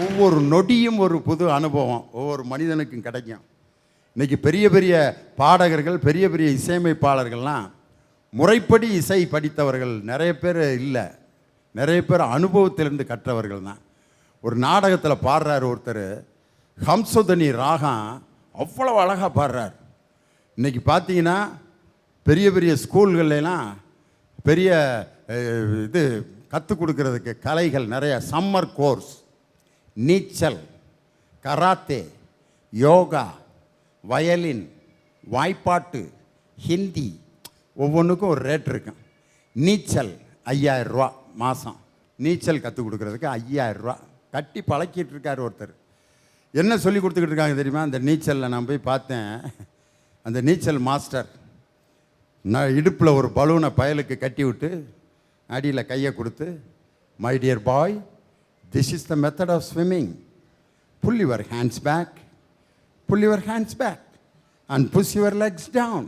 ஒவ்வொரு நொடியும் ஒரு புது அனுபவம் ஒவ்வொரு மனிதனுக்கும் கிடைக்கும். இன்றைக்கி பெரிய பெரிய பாடகர்கள், பெரிய பெரிய இசையமைப்பாளர்கள்லாம் முறைப்படி இசை படித்தவர்கள் நிறைய பேர் இல்லை. நிறைய பேர் அனுபவத்திலிருந்து கற்றவர்கள் தான். ஒரு நாடகத்தில் பாடுறார் ஒருத்தர், ஹம்சதனி ராகம் அவ்வளோ அழகாக பாடுறார். இன்றைக்கி பார்த்தீங்கன்னா பெரிய பெரிய ஸ்கூல்கள்லாம் பெரிய இது கற்றுக் கொடுக்கறதுக்கு கலைகள் நிறைய, சம்மர் கோர்ஸ், நீச்சல், கராத்தே, யோகா, வயலின், வாய்ப்பாட்டு, ஹிந்தி, ஒவ்வொன்றுக்கும் ஒரு ரேட் இருக்கும். நீச்சல் 5000 ரூபா மாதம். நீச்சல் கற்றுக் கொடுக்குறதுக்கு 5000 ரூபா கட்டி பழக்கிட்டு இருக்கார் ஒருத்தர். என்ன சொல்லி கொடுத்துக்கிட்டு இருக்காங்க தெரியுமா? அந்த நீச்சலில் நான் போய் பார்த்தேன். அந்த நீச்சல் மாஸ்டர் இடுப்பில் ஒரு பலூனை பயலுக்கு கட்டி விட்டு அடியில் கையை கொடுத்து, my dear boy, this is the method of swimming. Pull your hands back, pull your hands back and push your legs down.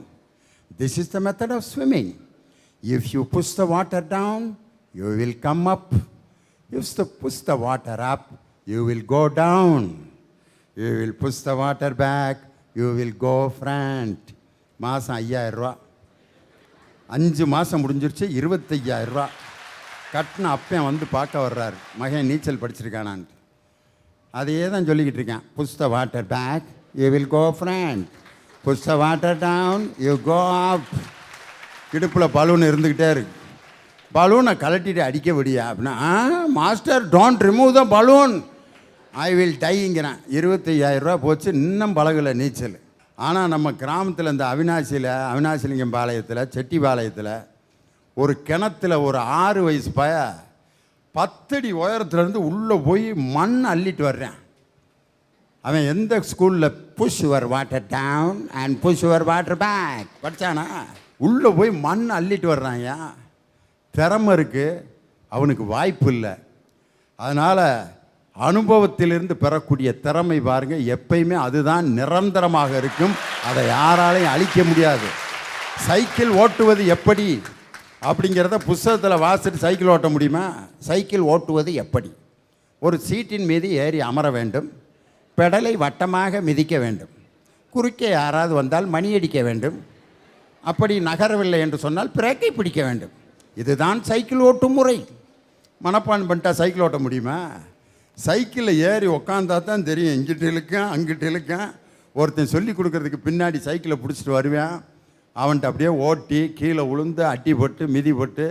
This is the method of swimming. If you push the water down, you will come up. If you push the water up, you will go down. You will push the water back, you will go front. மாதம் 5000 ரூபா. 5 மாதம் முடிஞ்சிருச்சு, 25000 ரூபா கட்டின அப்பன் வந்து பார்க்க வர்றாரு, மகன் நீச்சல் படிச்சிருக்கானான்ட்டு. அதையே தான் சொல்லிக்கிட்டு இருக்கேன். push the water back, you will go front. push the water down, you go up. இடுப்பில் பலூன் இருந்துக்கிட்டே இருக்கு. பலூனை கலட்டிட்டு அடிக்க விடியா அப்படின்னா, master don't remove the balloon, I will டைங்கிறேன். 25000 ரூபா போச்சு, இன்னும் பழகலை நீச்சல். ஆனால் நம்ம கிராமத்தில் இந்த அவினாசிலிங்கம் பாளையத்தில், செட்டிபாளையத்தில் ஒரு கிணத்துல ஒரு 6 வயசு பய 10 அடி உயரத்துலேருந்து உள்ளே போய் மண் அள்ளிட்டு வர்றேன். அவன் எந்த ஸ்கூலில் push your water down and push your water back படித்தானா? உள்ளே போய் மண் அள்ளிட்டு வர்றாங்க. திறமை இருக்குது, அவனுக்கு வாய்ப்பு இல்லை. அதனால் அனுபவத்திலிருந்து பெறக்கூடிய திறமை பாருங்கள், எப்பயுமே அதுதான் நிரந்தரமாக இருக்கும். அதை யாராலையும் அழிக்க முடியாது. சைக்கிள் ஓட்டுவது எப்படி அப்படிங்கிறத புஸ்தகத்தில் வாசிட்டு சைக்கிள் ஓட்ட முடியுமா? சைக்கிள் ஓட்டுவது எப்படி? ஒரு சீட்டின் மீது ஏறி அமர வேண்டும், பெடலை வட்டமாக மிதிக்க வேண்டும், குறுக்கே யாராவது வந்தால் மணி அடிக்க வேண்டும், அப்படி நகரவில்லை என்று சொன்னால் பிரேக்கை பிடிக்க வேண்டும். இதுதான் சைக்கிள் ஓட்டும் முறை. மனப்பான் பண்ணிட்டா சைக்கிள் ஓட்ட முடியுமா? சைக்கிளில் ஏறி உக்காந்தா தான் தெரியும், இங்கிட்டு இழுக்கேன் அங்கிட்டு இழுக்கேன். ஒருத்தன் சொல்லி கொடுக்கறதுக்கு பின்னாடி சைக்கிளை பிடிச்சிட்டு வருவேன். அவன்கிட்ட அப்படியே ஓட்டி கீழே உளுந்து அட்டி போட்டு மிதி போட்டு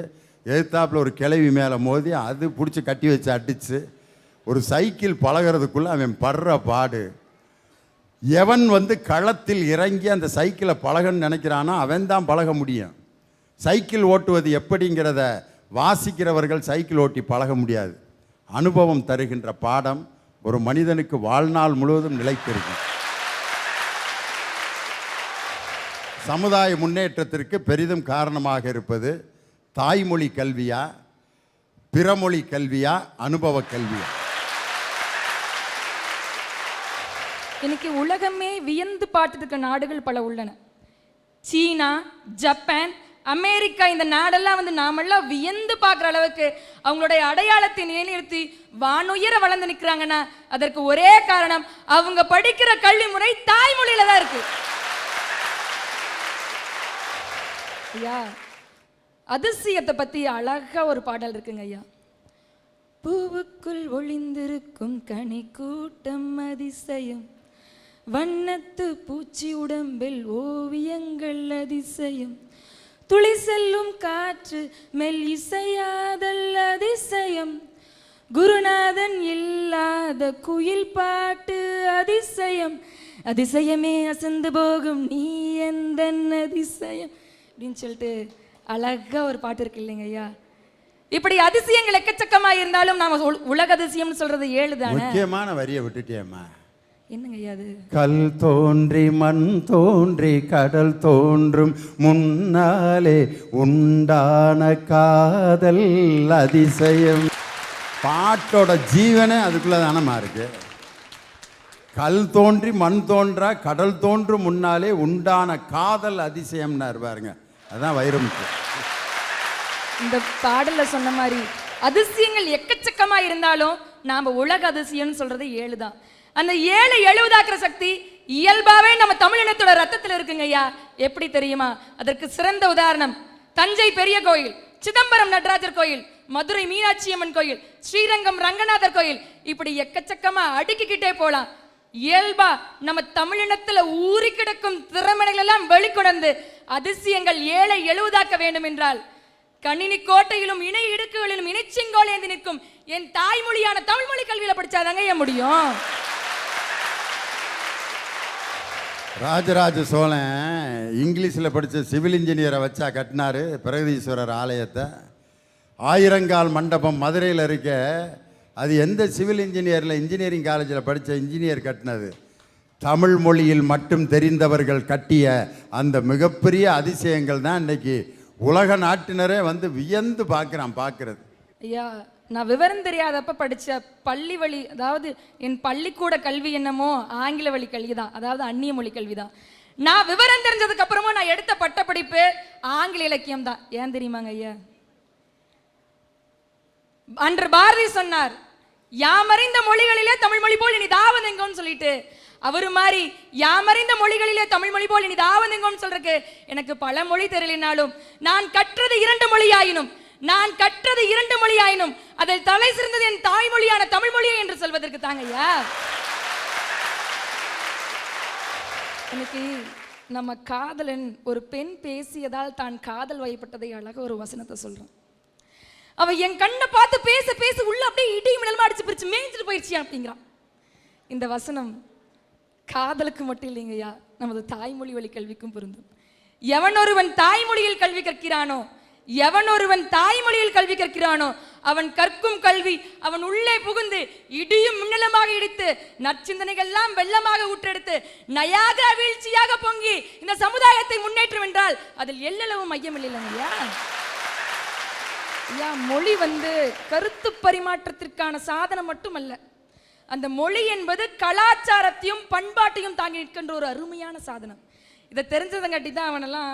எதிர்த்தாப்பில் ஒரு கிளவி மேலே மோதி அது பிடிச்சி கட்டி வச்சு அடித்து ஒரு சைக்கிள் பழகிறதுக்குள்ளே அவன் படுற பாடு. எவன் வந்து களத்தில் இறங்கி அந்த சைக்கிளை பழகன்னு நினைக்கிறானோ அவன் தான் பழக முடியும். சைக்கிள் ஓட்டுவது எப்படிங்கிறத வாசிக்கிறவர்கள் சைக்கிள் ஓட்டி பழக முடியாது. அனுபவம் தருகின்ற பாடம் ஒரு மனிதனுக்கு வாழ்நாள் முழுவதும் நிலைத்திருக்கும். சமுதாய முன்னேற்றத்திற்கு பெரிதும் காரணமாக இருப்பது தாய்மொழி கல்வியா, பிறமொழி கல்வியா, அனுபவ கல்வியா? இன்னைக்கு உலகமே வியந்து பார்த்துட்டு நாடுகள் பல உள்ளன. சீனா, ஜப்பான், அமெரிக்கா, இந்த நாடெல்லாம் வந்து நாமெல்லாம் வியந்து பார்க்குற அளவுக்கு அவங்களுடைய அடையாளத்தை நிலைநிறுத்தி வானுயர வளர்ந்து நிற்கிறாங்கன்னா அதற்கு ஒரே காரணம் அவங்க படிக்கிற கல்வி முறை தாய்மொழியில தான் இருக்கு. ஐயா, அதிசயத்தை பத்தி அழகா ஒரு பாடல் இருக்குங்க ஐயா. பூவுக்குள் ஒளிந்திருக்கும் கனி கூட்டம் அதிசயம், வண்ணத்து பூச்சி உடம்பில் ஓவியங்கள் அதிசயம், துளி செல்லும் காற்று மெல் இசையாதல் அதிசயம், குருநாதன் இல்லாத குயில் பாட்டு அதிசயம், அதிசயமே அசந்து போகும் நீ எந்த அதிசயம் அப்படின்னு சொல்லிட்டு அழகா ஒரு பாட்டு இருக்கு இல்லைங்க ஐயா. இப்படி அதிசயங்கள் எக்கச்சக்கமா இருந்தாலும் நாம உலக அதிசயம்னு சொல்றது 7 தானே. முக்கியமான வரியை விட்டுட்டேம்மா. என்னங்க ஐயா அது? கல் தோன்றி மண் தோன்றி கடல் தோன்றும் முன்னாலே உண்டான காதல் அதிசயம். பாட்டோட ஜீவனே அதுக்குள்ள தானமா இருக்கு. கல் தோன்றி மண் தோன்றா கடல் தோன்றும் முன்னாலே உண்டான காதல் அதிசயம்னா பாருங்க. அதுதான் வைரமுத்து. இந்த பாடல்ல சொன்ன மாதிரி அதிசயங்கள் எக்கச்சக்கமா இருந்தாலும் நாம உலக அதிசயம்னு சொல்றது 7 தான். அந்த 7 70ஆக்குற சக்தி இயல்பாவே நம்ம தமிழினத்தோட ரத்தத்தில் இருக்குங்க ஐயா. எப்படி தெரியுமா? அதற்கு சிறந்த உதாரணம் தஞ்சை பெரிய கோயில், சிதம்பரம் நடராஜர் கோயில், மதுரை மீனாட்சி அம்மன் கோயில், ஸ்ரீரங்கம் ரங்கநாதர் கோயில், இப்படி எக்கச்சக்கமா அடுக்கிக்கிட்டே போலாம். இயல்பா நம்ம தமிழினத்துல ஊறி கிடக்கும் திறமைகள் எல்லாம் வெளிக்கொணர்ந்து அதிசயங்கள் 7 70ஆக்க வேண்டும் என்றால் கணினி கோட்டையிலும் இணை இடுக்குகளிலும் இணைச்செங்கோல் ஏந்தி நிற்கும் என் தாய்மொழியான தமிழ்மொழி கல்வியில படிச்சாதாங்க ஏன் முடியும். ராஜராஜ சோழன் இங்கிலீஷில் படித்த சிவில் இன்ஜினியரை வச்சா கட்டினார் பிரகதீஸ்வரர் ஆலயத்தை. ஆயிரங்கால் மண்டபம் மதுரையில் இருக்க, அது எந்த சிவில் இன்ஜினியரில் இன்ஜினியரிங் காலேஜில் படித்த இன்ஜினியர் கட்டினது? தமிழ் மொழியில் மட்டும் தெரிந்தவர்கள் கட்டிய அந்த மிகப்பெரிய அதிசயங்கள் தான் இன்னைக்கு உலக நாட்டினரே வந்து வியந்து பார்க்குறது. ஐயா, நான் விவரம் தெரியாதப்ப படித்த பள்ளி வழி, அதாவது என் பள்ளிக்கூட கல்வி என்னமோ ஆங்கில வழி கல்வி தான், அதாவது அந்நிய மொழி கல்வி தான். நான் விவரம் தெரிஞ்சதுக்கு அப்புறமும் நான் எடுத்த பட்டப்படிப்பு ஆங்கில இலக்கியம் தான். ஏன் தெரியுமாங்க ஐயா? அன்று பாரதி சொன்னார், யாமறிந்த மொழிகளிலே தமிழ் மொழி போல் இனி தாவது எங்கன்னு சொல்லிட்டு, அவரு மாதிரி யாமறிந்த மொழிகளிலே தமிழ் மொழி போல் இனி தாவது எங்கன்னு சொல்றதுக்கு எனக்கு பல மொழி தெரியலினாலும் நான் கற்றது 2 மொழியாயினும் அதில் தலை சிறந்தது என் தாய்மொழியான தமிழ் மொழியே என்று சொல்வதற்கு தாங்க ஐயா. எனக்கு நம்ம காதலன் ஒரு பெண் பேசியதால் தான் காதல் வயப்பட்டதை அழக ஒரு வசனத்தை சொல்றான். அவ என் கண்ணை பார்த்து பேச பேச உள்ள அப்படியே இடியும் மின்னலுமா அடிச்சு பிரிச்சு மேய்ஞ்சிட்டு போயிடுச்சு அப்படிங்கிறான். இந்த வசனம் காதலுக்கு மட்டும் இல்லைங்கய்யா, நமது தாய்மொழி வழி கல்விக்கும் பொருந்தும். எவன் ஒருவன் தாய்மொழியில் கல்வி கற்கிறானோ அவன் கற்கும் கல்வி அவன் உள்ளே புகுந்து இடியும் மின்னலுமாக இடித்து நற்சிந்தனைகள் எல்லாம் வெள்ளமாக ஊற்றெடுத்து நயாகரா வீழ்ச்சியாக பொங்கி இந்த சமுதாயத்தை முன்னேற்றும் என்றால் அதில் எல்லளவும் மையம் இல்லையா? ஐயா, மொழி வந்து கருத்து பரிமாற்றத்திற்கான சாதனம் மட்டுமல்ல, அந்த மொழி என்பது கலாச்சாரத்தையும் பண்பாட்டையும் தாங்கி நிற்கின்ற ஒரு அருமையான சாதனம். இதை தெரிஞ்சதங்காட்டி தான் அவனெல்லாம்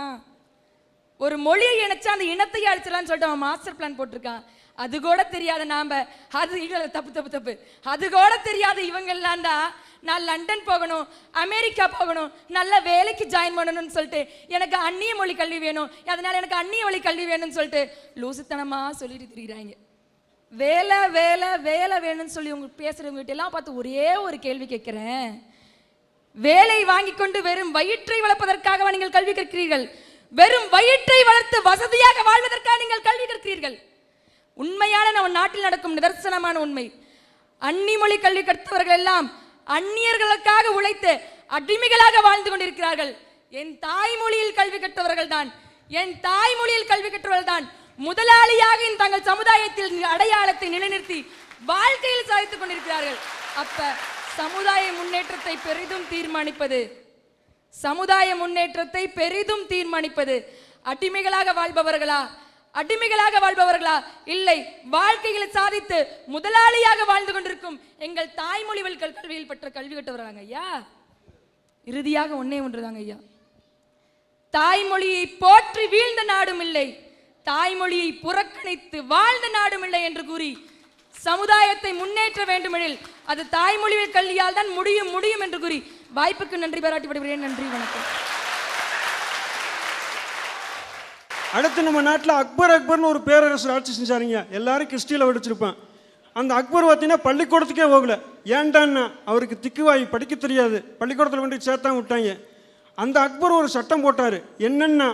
ஒரு மொழியை இணைச்சா அந்த இனத்தையே அழிச்சலான்னு சொல்லிட்டு அவன் மாஸ்டர் பிளான் போட்டிருக்கான். அது கூட தெரியாத நாம, அது தப்பு அது கூட தெரியாத இவங்கெல்லாம் தான் நான் லண்டன் போகணும், அமெரிக்கா போகணும், நல்ல வேலைக்கு ஜாயின் பண்ணணும்னு சொல்லிட்டு எனக்கு அந்நிய மொழி கல்வி வேணும், அதனால எனக்கு அந்நிய மொழி கல்வி வேணும்னு சொல்லிட்டு லூசுத்தனமா சொல்லிட்டு திரிகிறாங்க. வேலை வேலை வேலை வேணும்னு சொல்லி உங்களுக்கு பேசுறவங்ககிட்ட எல்லாம் பார்த்து ஒரே ஒரு கேள்வி கேட்கிறேன். வேலை வாங்கி கொண்டு வெறும் வயிற்றை வளர்ப்பதற்காக நீங்கள் கல்வி கற்கிறீர்கள்? வெறும் வயிற்றை வளர்த்து வசதியாக வாழ்வதற்காக நீங்கள் கல்வி கற்கிறீர்கள்? உண்மையான நம்ம நாட்டில் நடக்கும் நிதர்சனமான உண்மை, அந்நிய மொழி கல்வி கற்றவர்கள் எல்லாம் அந்நியர்களுக்காக உழைத்து அடிமைகளாக வாழ்ந்து கொண்டிருக்கிறார்கள். என் தாய்மொழியில் கல்வி கற்றவர்கள் தான் முதலாளியாக தங்கள் சமுதாயத்தில் அடையாளத்தை நிலைநிறுத்தி வாழ்க்கையில் சாதித்துக் கொண்டிருக்கிறார்கள். அப்ப சமுதாய முன்னேற்றத்தை பெரிதும் தீர்மானிப்பது அடிமைகளாக வாழ்பவர்களா இல்லை வாழ்க்கையில் சாதித்து முதலாளியாக வாழ்ந்து கொண்டிருக்கும் எங்கள் தாய்மொழி கல்வியில் பெற்ற கல்வி கற்றவர்களாங்க ஐயா? இறுதியாக ஒன்றுதாங்க ஐயா, தாய்மொழியை போற்றி வீழ்ந்த நாடும் இல்லை, தாய்மொழியை புறக்கணித்து வாழ்ந்த நாடும் இல்லை என்று கூறி சமுதாயத்தை முன்னேற்ற வேண்டுமெனில் அது தாய்மொழி கல்வியால் தான் முடியும் என்று கூறி வாய்ப்புக்கு நன்றி பாராட்டி விடுகிறேன். நன்றி, வணக்கம். அடுத்து நம்ம நாட்டில் அக்பர்னு ஒரு பேரரசர் ஆட்சி செஞ்சாருங்க. எல்லாரும் கிறிஸ்டியில் படிச்சிருப்பான். அந்த அக்பர் பார்த்தீங்கன்னா பள்ளிக்கூடத்துக்கே போகல. ஏன்டான்னா அவருக்கு திக்குவாய், படிக்க தெரியாது, பள்ளிக்கூடத்தில் கொண்டு சேர்த்தா விட்டாங்க. அந்த அக்பர் ஒரு சட்டம் போட்டார். என்னன்னா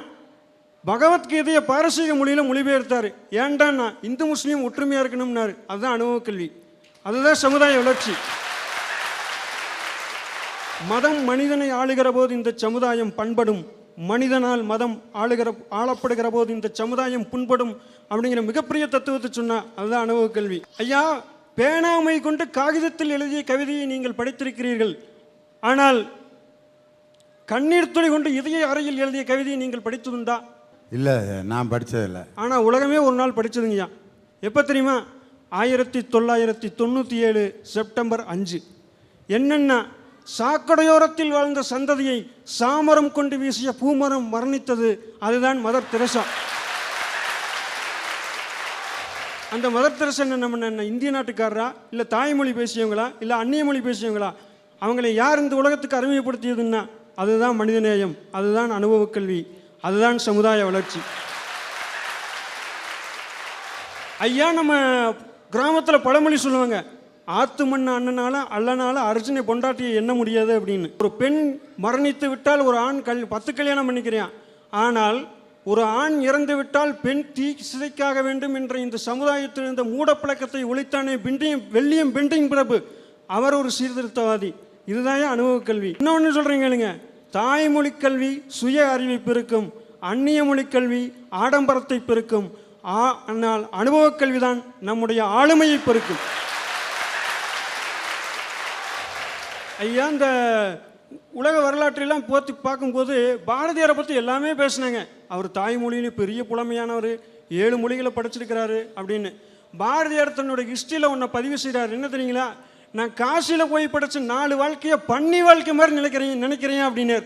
பகவத்கீதையை பாரசீக மொழியில் மொழிபெயர்த்தார். ஏன்டான்னா இந்து முஸ்லீம் ஒற்றுமையாக இருக்கணும்னாரு. அதுதான் அனுபவ கல்வி, அதுதான் சமுதாய வளர்ச்சி. மதம் மனிதனை ஆளுகிற போது இந்த சமுதாயம் பண்படும், மனிதனால் மதம் ஆளப்படுகிற போது இந்த சமுதாயம் புண்படும் அப்படிங்கிற மிகப்பெரிய தத்துவத்தை சொன்னா அதுதான் அனுபவ கல்வி. ஐயா, பேனாமை கொண்டு காகிதத்தில் எழுதிய கவிதையை நீங்கள் படித்திருக்கிறீர்கள், ஆனால் கண்ணீர் துளி கொண்டு இதய அறையில் எழுதிய கவிதையை நீங்கள் படித்ததுண்டா? இல்லை, நான் படித்ததில்லை. ஆனால் உலகமே ஒரு நாள் படித்ததுங்கய்யா. எப்போ தெரியுமா? 1997 செப்டம்பர் 5. என்னென்னா, சாக்கடையோரத்தில் வாழ்ந்த சந்ததியை சாமரம் கொண்டு வீசிய பூமரம் மரணித்தது. அதுதான் மதர் தெரசா. அந்த மதர் தெரசா நம்ம இந்திய நாட்டுக்காரரா, இல்லை தாய்மொழி பேசியவங்களா, இல்லை அந்நிய மொழி பேசியவங்களா? அவங்களை யார் இந்த உலகத்துக்கு அறிமுகப்படுத்தியதுன்னா அதுதான் மனிதநேயம், அதுதான் அனுபவ கல்வி, அதுதான் சமுதாய வளர்ச்சி. ஐயா, நம்ம கிராமத்தில் பழமொழி சொல்லுவாங்க, ஆத்து மண் அண்ணனால அல்லனால அர்ஜுனை பொண்டாட்டியை எண்ண முடியாது அப்படின்னு. ஒரு பெண் மரணித்து விட்டால் ஒரு ஆண் 10 கல்யாணம் பண்ணிக்கிறான். ஆனால் ஒரு ஆண் இறந்து விட்டால் பெண் தீ சிதைக்காக வேண்டும் என்ற இந்த சமுதாயத்தில் இருந்த மூடப்பழக்கத்தை ஒழித்தானே வெள்ளியம் பெண்டிங் பிரபு. அவர் ஒரு சீர்திருத்தவாதி. இதுதான் அனுபவ கல்வி. இன்னொன்று சொல்கிறீங்க இல்லைங்க, தாய்மொழி கல்வி சுய அறிவை பெருக்கும், அந்நிய மொழி கல்வி ஆடம்பரத்தை பெருக்கும், ஆனால் அனுபவ கல்விதான் நம்முடைய ஆளுமையை பெருக்கும். ஐயா, இந்த உலக வரலாற்றெல்லாம் போற்றி பார்க்கும்போது பாரதியாரை பற்றி எல்லாமே பேசினாங்க. அவர் தாய்மொழியிலே பெரிய புலமையானவர், 7 மொழிகளை படிச்சிருக்கிறாரு அப்படின்னு. பாரதியார் தன்னோட ஹிஸ்ட்ரியில் ஒன்றை பதிவு செய்கிறார். என்ன தெரியுங்களா? நான் காசியில் போய் படித்த 4 வாழ்க்கையை பன்னி வாழ்க்கை மாதிரி நினைக்கிறேன் அப்படின்னார்.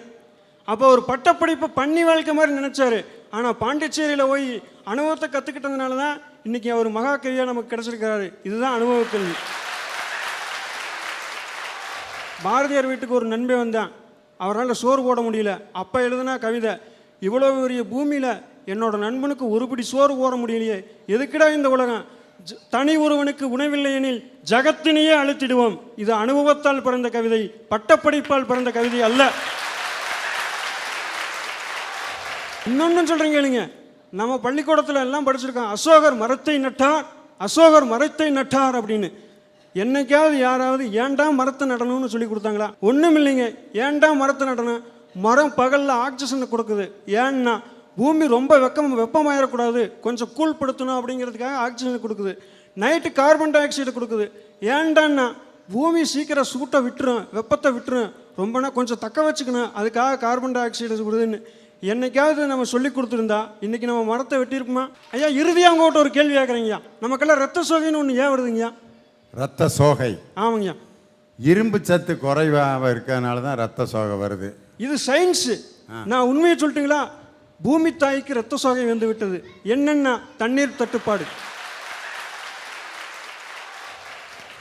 அப்போ ஒரு பட்டப்படிப்பு பன்னி வாழ்க்கை மாதிரி நினைச்சாரு. ஆனால் பாண்டிச்சேரியில் போய் அனுபவத்தை கற்றுக்கிட்டதுனால தான் இன்றைக்கி அவர் மகாகவியாக நமக்கு கிடச்சிருக்கிறாரு. இதுதான் அனுபவ கல்வி. பாரதியார் வீட்டுக்கு ஒரு நண்பன் வந்தான். அவரால் சோறு போட முடியல. அப்போ எழுதுனா கவிதை, இவ்வளோ பெரிய பூமியில் என்னோட நண்பனுக்கு ஒரு பிடி சோறு போட முடியலையே, எதுக்குடா இந்த உலகம்? தனி ஒருவனுக்கு உணவில்லை எனில் ஜகத்தினையே அழுத்திடுவோம். இது அனுபவத்தால் பிறந்த கவிதை, பட்டப்படிப்பால் பிறந்த கவிதை அல்ல. இன்னொன்னு சொல்றீங்க இல்லைங்க, நம்ம பள்ளிக்கூடத்தில் எல்லாம் படிச்சிருக்கோம், அசோகர் மரத்தை நட்டார், அசோகர் மரத்தை நட்டார் அப்படின்னு. என்னைக்காவது யாராவது ஏன்டா மரத்தை நடணும்னு சொல்லி கொடுத்தாங்களா? ஒன்றும் இல்லைங்க. ஏன்டா மரத்தை நடணும்? மரம் பகலில் ஆக்சிஜனை கொடுக்குது. ஏன்னா பூமி ரொம்ப வெப்பமாயிடக்கூடாது, கொஞ்சம் கூழ்படுத்தணும் அப்படிங்கிறதுக்காக ஆக்சிஜனை கொடுக்குது. நைட்டு கார்பன் டை ஆக்சைடு கொடுக்குது. ஏன்டான்னா பூமி சீக்கிரம் சூட்டை விட்டுரும், வெப்பத்தை விட்டுரும், ரொம்பனா கொஞ்சம் தக்க வச்சுக்கணும், அதுக்காக கார்பன் டை ஆக்சைடு கொடுக்குதுன்னு என்னைக்காவது நம்ம சொல்லி கொடுத்துருந்தா இன்றைக்கி நம்ம மரத்தை வெட்டியிருக்குமா? ஐயா, இறுதியாக அவங்ககிட்ட ஒரு கேள்வி கேட்குறீங்கய்யா. நமக்கெல்லாம் ரத்த சோகைன்னு ஒன்று ஏன் வருதுங்கய்யா? ரத்த சோகை? ஆமாங்கய்யா. இரும்பு சத்து குறைவாக இருக்கிறதுனால தான் ரத்த சோகை வருது. இது சயின்ஸு. நான் உண்மையை சொல்லிட்டுங்களா? பூமி தாய்க்கு ரத்த சோகை வந்து விட்டது. என்னென்னா தண்ணீர் தட்டுப்பாடு.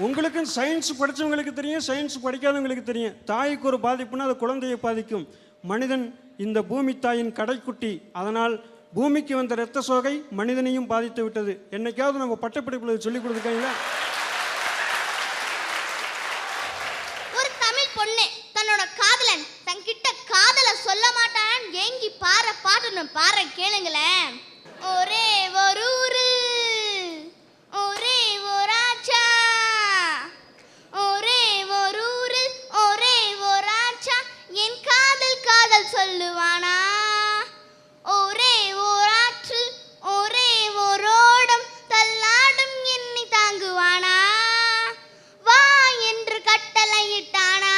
உங்களுக்கு சயின்ஸ் படித்தவங்களுக்கு தெரியும், சயின்ஸ் படிக்காதவங்களுக்கு தெரியும். தாய்க்கு ஒரு பாதிப்புனா அது குழந்தையை பாதிக்கும். மனிதன் இந்த பூமி தாயின் கடைக்குட்டி. அதனால் பூமிக்கு வந்த இரத்த சோகை மனிதனையும் பாதித்து விட்டது. என்னைக்காவது நம்ம பட்டப்படிப்பில் சொல்லிக் கொடுத்துருக்காங்களா? ஒரு தமிழ் பொண்ணு தன்னோட காதலன் தன்கிட்ட காதல சொல்ல மாட்டான் ஏங்கி பாடுன்னு பாரு கேளுங்களேன். ஒரே ஒரு ஊரு, ஒரே ஒரு ஆச்சா, ஒரே ஒரு ஊரு, ஒரே ஒரு ஆச்சா, என் காதல் காதல் சொல்லுவானா? ஒரே ஒரு ஆற்று, ஒரே ஒரு ஓடம், தள்ளாடும் எண்ணி தாங்குவானா? வா என்று கட்டளையிட்டானா?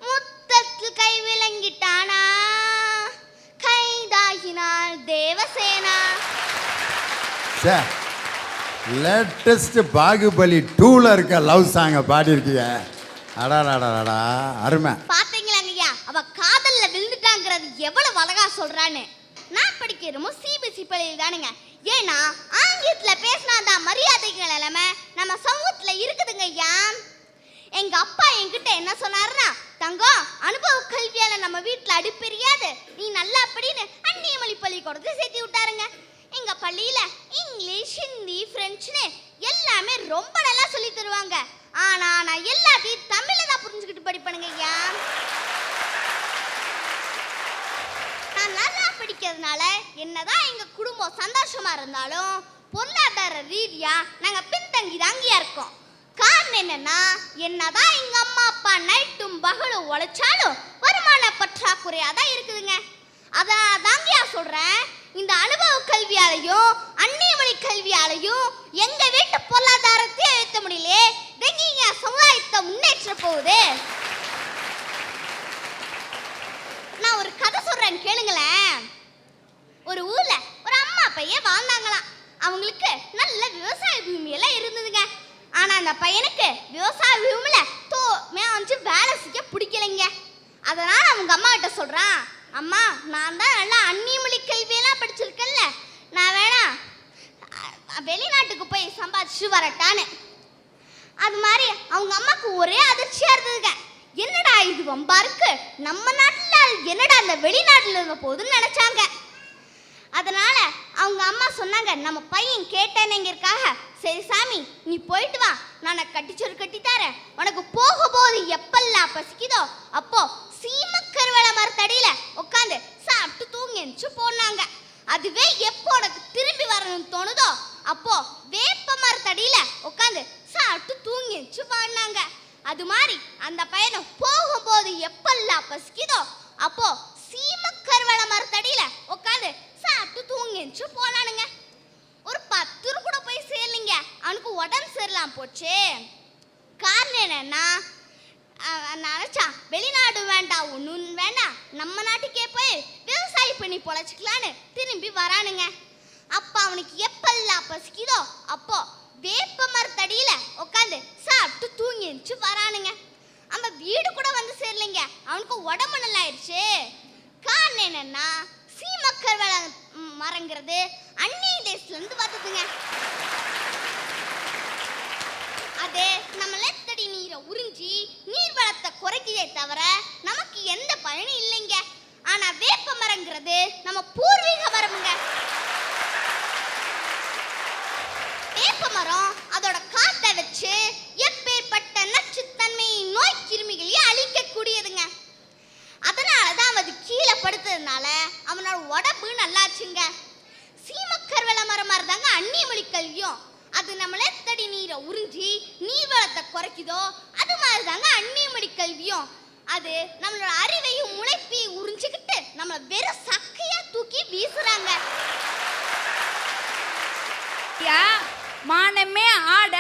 முத்தத்தில் கை விளங்கிட்டானா? கைதாகினாள் தேவசேனா. லேட்டஸ்ட் பாகுபலி 2ல இருக்க லவ் சாங்கை பாடியிருக்கீங்க. அடாடாடாடா, அருமை. பாத்தீங்களாங்கய்யா, அவ காதல்ல விழுந்துட்டாங்கிறது எவ்வளவு அழகா சொல்றான்னு. நான் படிக்கிறோமோ சிபிஎஸ்சி பள்ளியில் தானுங்க. ஏன்னா ஆங்கிலத்துல பேசினாதான் மரியாதைகள் எல்லாமே நம்ம சமூகத்துல இருக்குதுங்க ஐயா. எங்க அப்பா என்கிட்ட என்ன சொன்னாருன்னா, தங்கம், அனுபவ கல்வியால நம்ம வீட்டுல அடிப்பெரியாது, நீ நல்லா அப்படின்னு அந்நிய மொழி பள்ளிக்கூடத்தை சேர்த்து விட்டாருங்க. எங்க பள்ளியில இங்கிலீஷ், ஹிந்தி, பிரெஞ்சுன்னு எல்லாமே ரொம்ப நல்லா சொல்லி தருவாங்க. ஆனா நான் எல்லாத்தையும் தமிழ்ல தான் புரிஞ்சுக்கிட்டு படிப்பேனுங்க ஐயா. நான் நல்லா படிக்கிறதுனால என்னதான் எங்க குடும்பம் சந்தோஷமா இருந்தாலும் பொருளாதார ரீதியா நாங்க பின்தங்கி தாங்கியா இருக்கோம். காரணம் என்னன்னா, என்னதான் எங்க அம்மா அப்பா நைட்டும் பகலும் உழைச்சாலும் வருமான பற்றாக்குறையா தான் இருக்குதுங்க. அதான் தாங்கியா சொல்றேன், இந்த அனுபவ கல்வியாலையும் அந்நிய மொழி கல்வியாலையும் எங்க வீட்டு பொருளாதாரத்தை உயர்த்த முடியல, எங்க சமுதாயத்தை முன்னேற்ற போகுது. நான் ஒரு கதை சொல்றேன் கேளுங்களேன். ஒரு ஊர்ல ஒரு அம்மா பையன் வாழ்ந்தாங்களாம். அவங்களுக்கு நல்ல விவசாய பூமி எல்லாம் இருந்ததுங்க. ஆனா அந்த பையனுக்கு விவசாய பூமியில வந்து வேலை செய்ய பிடிக்கலைங்க. அதனால அவங்க அம்மா கிட்ட சொல்றான், அம்மா, நான் தான் நல்லா அந்நிய மொழி கல்வியெல்லாம் படிச்சிருக்கேன்ல, நான் வேணா வெளிநாட்டுக்கு போய் சம்பாதிச்சு வரட்டான்னு. அது மாதிரி அவங்க அம்மாவுக்கு ஒரே அதிர்ச்சியா இருந்ததுங்க. என்னடா இது வம்பா இருக்கு, நம்ம நாட்டுல என்னடா அந்த வெளிநாட்டுல இருந்த போதுன்னு நினைச்சாங்க. அதனால அவங்க அம்மா சொன்னாங்க, நம்ம பையன் கேட்டேனேங்கிறக்காக, சரி சாமி நீ போயிட்டு வா, நான் கட்டிச்சோறு கட்டி தரேன், உனக்கு போகும்போது எப்பெல்லாம் பசிக்குதோ அப்போ சீமக்கருவேல மரத்தடியில உட்காந்து சாப்பிட்டு தூங்கிச்சு போனாங்க. அதுவே எப்போ உனக்கு திரும்பி வரணும்னு தோணுதோ அப்போ வேப்ப மரத்தடியில உட்காந்து சாப்பிட்டு தூங்கிச்சு வாடினாங்க. அது மாதிரி அந்த பையனும் போகும்போது எப்பெல்லாம் பசிக்குதோ அப்போ சீமக்கருவேல மரத்தடியில உட்காந்து சாப்பிட்டு தூங்கிச்சு போனானுங்க. ஒரு 10 கூட போய் சேரலிங்க, அவனுக்கு உடம்பு சரியில்லாம போச்சு. காரணம் என்னன்னா, நினைச்சான் வெளிநாடு வேண்டாம் ஒன்றும் வேண்டாம், நம்ம நாட்டுக்கே போய் விவசாயம் பண்ணி பொழைச்சிக்கலான்னு திரும்பி வரானுங்க. அப்போ அவனுக்கு எப்பெல்லாம் பசிக்குதோ அப்போ வேப்ப மரத்தடியில உட்காந்து சாப்பிட்டு தூங்கிச்சு வரானுங்க. அந்த வீடு கூட வந்து சேரலைங்க, அவனுக்கு உடம்பு நல்லா ஆயிடுச்சு. காரணம் என்னன்னா, சீமக்கருவேல மரங்கிறது அந்நிய தேசத்துல இருந்து வந்ததுங்க. அது நம்ம நிலத்தடி நீரை உறிஞ்சி நீர் வளத்தை குறைக்குதே தவிர நமக்கு எந்த பயனும் இல்லைங்க. ஆனா வேப்ப மரங்கிறது நம்ம பூர்வீக மரமுங்க. வேப்ப மரம் அதோட காத்தை வச்சு எப்பேற்பட்ட நச்சுத்தன்மை நோய் கிருமிகளையும் அழிக்கக்கூடியதுங்க. அதனாலதான் அது கீழே படுத்ததுனால அவனோட உடம்பு நல்லாச்சுங்க. சீமக்கருவேல மரம் மாதிரி தாங்க அந்நிய மொழி கல்வியும். அது நம்ம நிலத்தடி நீரை உறிஞ்சி நீர் வளத்தை குறைக்குதோ அது மாதிரி தாங்க அந்நிய மொழி கல்வியும். அது நம்மளோட அறிவையும் முளைப்பையும் உறிஞ்சிக்கிட்டு நம்மளை வெறும் சக்கையா தூக்கி வீசுறாங்க. மானமே ஆட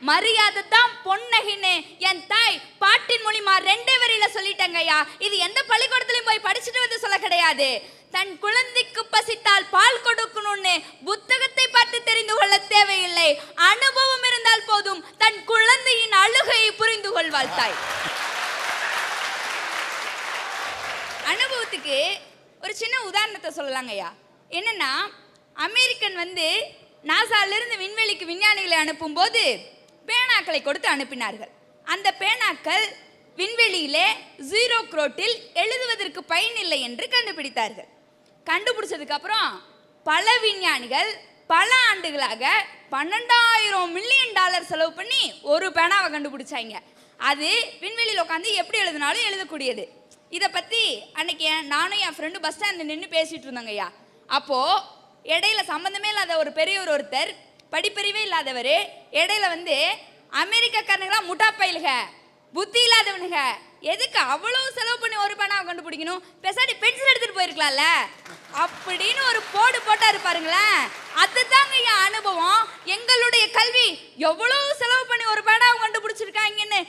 மரியாதை தான் பொன்னகின்னு என் தாய் பாட்டின் மொழிமா 2 வரியில சொல்லிட்டாங்க ஐயா. இது எந்த பள்ளிக்கூடத்துலயும் போய் படிச்சுட்டு வந்து சொல்ல கிடையாது. தன் குழந்தைக்கு பசித்தால் பால் கொடுக்கணும்னு புத்தகத்தை பார்த்து தெரிந்து கொள்ள தேவையில்லை, அனுபவம் இருந்தால் போதும். தன் குழந்தையின் அழுகையை புரிந்து கொள்வாள் தாய். அனுபவத்துக்கு ஒரு சின்ன உதாரணத்தை சொல்லலாங்க ஐயா. என்னன்னா, அமெரிக்கன் வந்து நாசாலிருந்து விண்வெளிக்கு விஞ்ஞானிகளை அனுப்பும்போது பேனாக்களை கொடுத்து அனுப்பினார்கள். அந்த பேனாக்கள் விண்வெளியிலே 0 க்ரோட்டில் எழுதுவதற்கு பயனில்லை என்று கண்டுபிடித்தார்கள். கண்டுபிடிச்சதுக்கு அப்புறம் பல விஞ்ஞானிகள் பல ஆண்டுகளாக $12,000 மில்லியன் செலவு பண்ணி ஒரு பேனாவை கண்டுபிடிச்சாங்க. அது விண்வெளியில் உட்காந்து எப்படி எழுதினாலும் எழுதக்கூடியது. இதை பற்றி அன்னைக்கு நானும் என் ஃப்ரெண்டு பஸ் ஸ்டாண்டில் நின்று பேசிகிட்டு இருந்தாங்க ஐயா. அப்போது இடையில சம்மந்தமே இல்லாத ஒரு பெரியவர் ஒருத்தர், படிப்பறிவே இல்லாதவர், இடையில வந்து அமெரிக்காக்காரனுங்களா முட்டா பயிலுக, புத்தி இல்லாதவனுங்க, எதுக்கு அவ்வளவு செலவு பண்ணி ஒரு பேனாவை கண்டுபிடிக்கணும், பெசாடி பென்சில் எடுத்துட்டு போயிருக்கலாம்ல அப்படின்னு ஒரு போடு போட்டா இருப்பாருங்களேன். அதுதாங்க என் அனுபவம். எங்களுடைய கல்வி எவ்வளவு செலவு பண்ணி ஒரு பேனாவை கண்டுபிடிச்சிருக்காங்கன்னு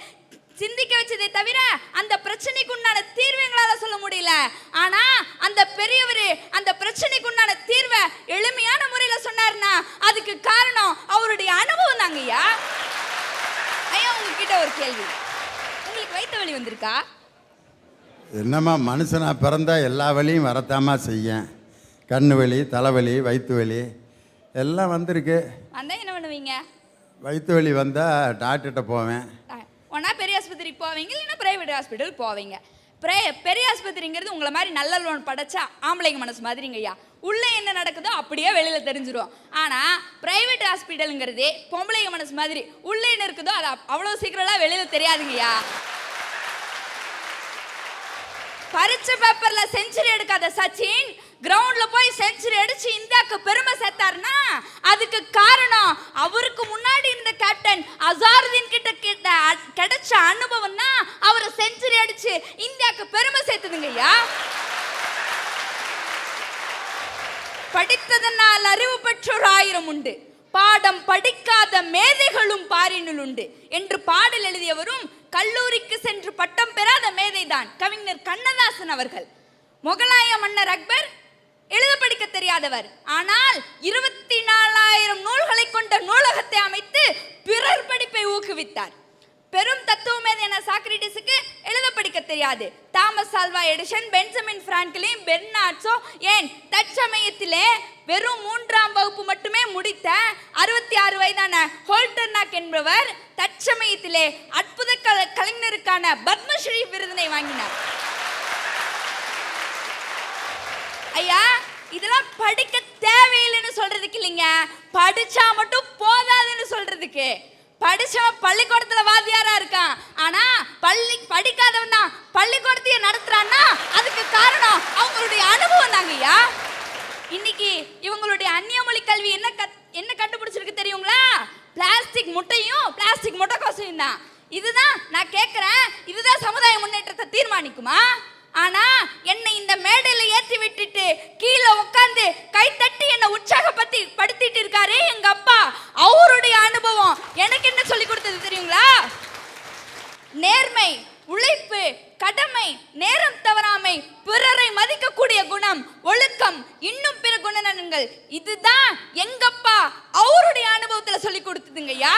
சிந்திக்க வச்சதே தவிர அந்த பிரச்சனைக்கு உண்டான தீர்வு எங்களால சொல்ல முடியல. ஆனா அந்த பெரியவர் அந்த பிரச்சனைக்கு உண்டான தீர்வை எளிமையான முறையில சொன்னார்னா அதுக்கு காரணம் அவருடைய அனுபவம் தாங்க ஐயா. ஐயா, உங்ககிட்ட ஒரு கேள்வி, உங்களுக்கு வயிற்று வலி வந்திருக்கா? என்னம்மா, மனுஷனா பிறந்தா எல்லா வலியும் வரத்தாமா செய்யும். கண்ணு வலி, தலைவலி, வயிற்று வலி எல்லாம் வந்திருக்கு. வந்தா என்ன பண்ணுவீங்க? வயிற்று வலி வந்தால் டாக்டர்கிட்ட போவேன். ஒன்றா பெரிய ஆஸ்பத்திரிக்கு போவீங்க, இல்லைன்னா ப்ரைவேட் ஹாஸ்பிட்டல் போவீங்க. பெரிய ஆஸ்பத்திரிங்கிறது உங்களை மாதிரி நல்ல லோன் படைச்சா ஆம்பளைங்க மனசு மாதிரிங்க ஐயா. உள்ளே என்ன நடக்குதோ அப்படியே வெளியில் தெரிஞ்சிடும். ஆனால் ப்ரைவேட் ஹாஸ்பிட்டலுங்கிறது பொம்பளைங்க மனசு மாதிரி, உள்ளே என்ன இருக்குதோ அது அவ்வளோ சீக்கிரம்லாம் வெளியில் தெரியாதுங்கய்யா. பரீட்சை பேப்பர்ல செஞ்சுரி எடுக்காத சச்சின் கிரவுண்ட்ல போய் செஞ்சுரி அடிச்சு இந்தியாவுக்கு பெருமை சேர்த்தாருன்னா அதுக்கு காரணம் அவருக்கு முன்னாடி இருந்த கேப்டன் அசாருதீன் கிட்ட கிடைச்ச அனுபவம் தான் அவரை செஞ்சுரி அடிச்சு இந்தியாவுக்கு பெருமை சேர்த்ததுங்க ஐயா. படித்ததனால் அறிவு பெற்றோர் 1000 உண்டு, பாடம் படிக்காத மேதைகளும் பாரினுள் உண்டு என்று பாடல் எழுதியவரும் கல்லூரிக்கு சென்று பட்டம் பெறாத மேதைதான் கவிஞர் கண்ணதாசன் அவர்கள். முகலாய மன்னர் அக்பர் எழுத படிக்க தெரியாதவர், ஆனால் 24,000 நூல்களை கொண்ட நூலகத்தை அமைத்து பிறர் படிப்பை ஊக்குவித்தார். பெரும் தத்துவமேதையான சாக்ரட்டிஸுக்கு எழுத படிக்க தெரியாது. Thomas Alva Edison, Benjamin Franklin, பெர்னாட்ஷோ, ஏன் தற்சமயத்திலே வெறும் 3ஆம் வகுப்பு மட்டுமே முடித்த 66 வயதான ஹோல்டர்நாக் என்பவர் தற்சமயத்திலே அற்புத கலைஞருக்கான பத்மஸ்ரீ விருதினை வாங்கினார். ஐயா, இதெல்லாம் படிக்க தேவையில்லைன்னு சொல்றதுக்கு இல்லைங்க, படிச்சா மட்டும் போதாதுன்னு சொல்றதுக்கு. படிச்சவன் பள்ளிக்கூடத்துல வாத்தியாரா இருக்கான், ஆனா படிக்காதவன் தான் பள்ளிக்கூடத்தையே நடத்துறான்னா அதுக்கு காரணம் அவங்களுடைய அனுபவம் தாங்க ஐயா. இன்னைக்கு இவங்களுடைய அந்நிய மொழி கல்வி என்ன கண்டுபிடிச்சிருக்கு தெரியுங்களா? பிளாஸ்டிக் முட்டையும் பிளாஸ்டிக் முட்டைக்கோசையும் தான். இதுதான் நான் கேட்கிறேன், இதுதான் சமுதாய முன்னேற்றத்தை தீர்மானிக்குமா? ஆனா என்னை இந்த மேடையில ஏற்றி விட்டுட்டு கீழே உட்கார்ந்து கை தட்டி என்ன உற்சாகப்படுத்திட்டு இருக்காரு எங்க அப்பா. அவருடைய அனுபவம் எனக்கு என்ன சொல்லி கொடுத்தது தெரியுங்களா? நேர்மை, உழைப்பு, கடமை, நேரம் தவறாமை, பிறரை மதிக்கக்கூடிய குணம், ஒழுக்கம், இன்னும் பிற குணநலன்கள். இதுதான் எங்கப்பா அவருடைய அனுபவத்துல சொல்லி கொடுத்ததுங்க ஐயா.